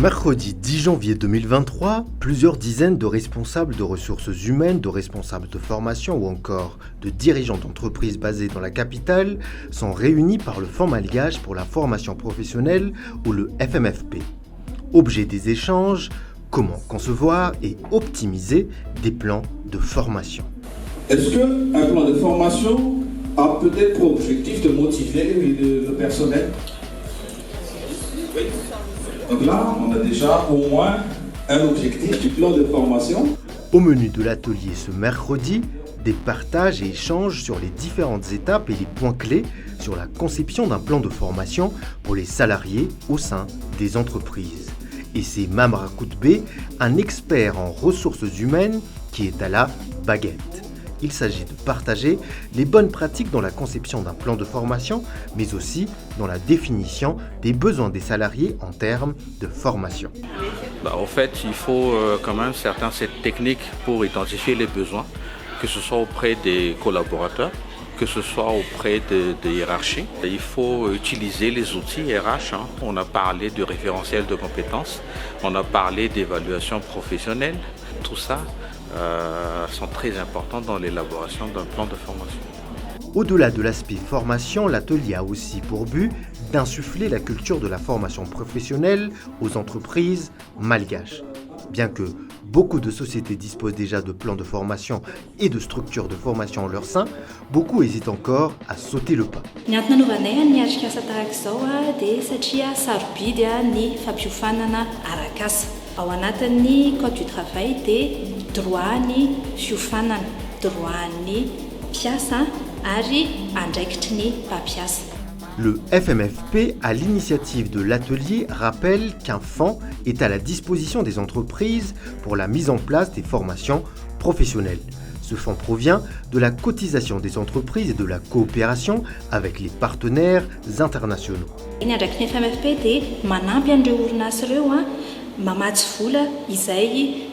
Mercredi 10 janvier 2023, plusieurs dizaines de responsables de ressources humaines, de responsables de formation ou encore de dirigeants d'entreprises basés dans la capitale sont réunis par le Fonds malgache pour la formation professionnelle ou le FMFP. Objet des échanges, comment concevoir et optimiser des plans de formation. Est-ce qu'un plan de formation a peut-être pour objectif de motiver le personnel? Oui. Donc là, on a déjà au moins un objectif du plan de formation. Au menu de l'atelier ce mercredi, des partages et échanges sur les différentes étapes et les points clés sur la conception d'un plan de formation pour les salariés au sein des entreprises. Et c'est Mamra Koutbé, un expert en ressources humaines, qui est à la baguette. Il s'agit de partager les bonnes pratiques dans la conception d'un plan de formation, mais aussi dans la définition des besoins des salariés en termes de formation. En fait, il faut quand même cette technique pour identifier les besoins, que ce soit auprès des collaborateurs, que ce soit auprès des hiérarchies. Il faut utiliser les outils RH. On a parlé de référentiel de compétences, on a parlé d'évaluation professionnelle. Tout ça sont très importants dans l'élaboration d'un plan de formation. Au-delà de l'aspect formation, l'atelier a aussi pour but d'insuffler la culture de la formation professionnelle aux entreprises malgaches. Bien que beaucoup de sociétés disposent déjà de plans de formation et de structures de formation en leur sein, beaucoup hésitent encore à sauter le pas. Ao anatin'ny code du travail dia droit ny fiofanana, droit ny mpiasa ary andraikitry ny mpampiasa. Le FMFP, à l'initiative de l'atelier, rappelle qu'un fonds est à la disposition des entreprises pour la mise en place des formations professionnelles. Ce fonds provient de la cotisation des entreprises et de la coopération avec les partenaires internationaux. Ny andraikitry ny FMFP dia manampy an'ireo orinasa ireo mamatsy vola izay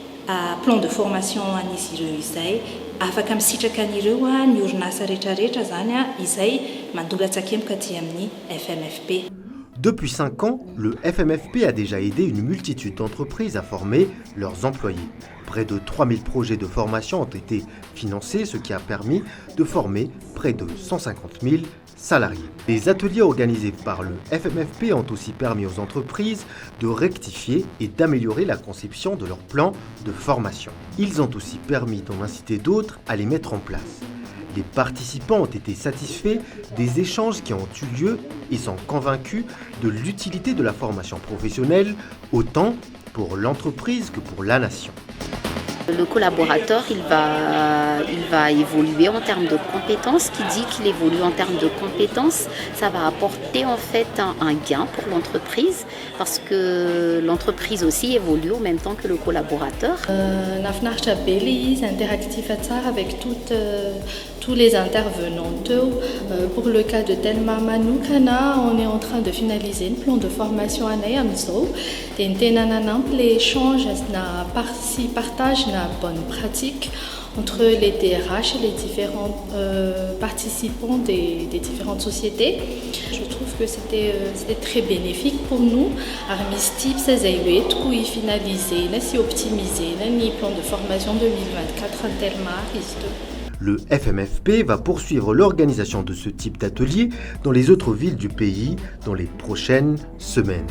plan de formation an'izy ireo izay afaka misitraka an'ireo ny orinasa rehetrarehetra zany izay mandolatsakemboka aty amin'ny FMFP. Depuis 5 ans, le FMFP a déjà aidé une multitude d'entreprises à former leurs employés. Près de 3000 projets de formation ont été financés, ce qui a permis de former près de 150 000 salariés. Les ateliers organisés par le FMFP ont aussi permis aux entreprises de rectifier et d'améliorer la conception de leurs plans de formation. Ils ont aussi permis d'en inciter d'autres à les mettre en place. Les participants ont été satisfaits des échanges qui ont eu lieu et sont convaincus de l'utilité de la formation professionnelle, autant pour l'entreprise que pour la nation. Le collaborateur, il va évoluer en termes de compétences. Qui dit qu'il évolue en termes de compétences, ça va apporter en fait un gain pour l'entreprise parce que l'entreprise aussi évolue en même temps que le collaborateur. Nafinaritra be le izy interactif tsara avec tous les intervenants. Pour le cas de Telma manokana, on est en train de finaliser le plan de formation anay amizao. Dia ny tena nanampy le échange na partage na bonne pratique entre les DRH et les différents participants des différentes sociétés. Je trouve que c'était très bénéfique pour nous. Armis tips et finaliser, optimiser le plan de formation 2024 en Telma. Le FMFP va poursuivre l'organisation de ce type d'atelier dans les autres villes du pays dans les prochaines semaines.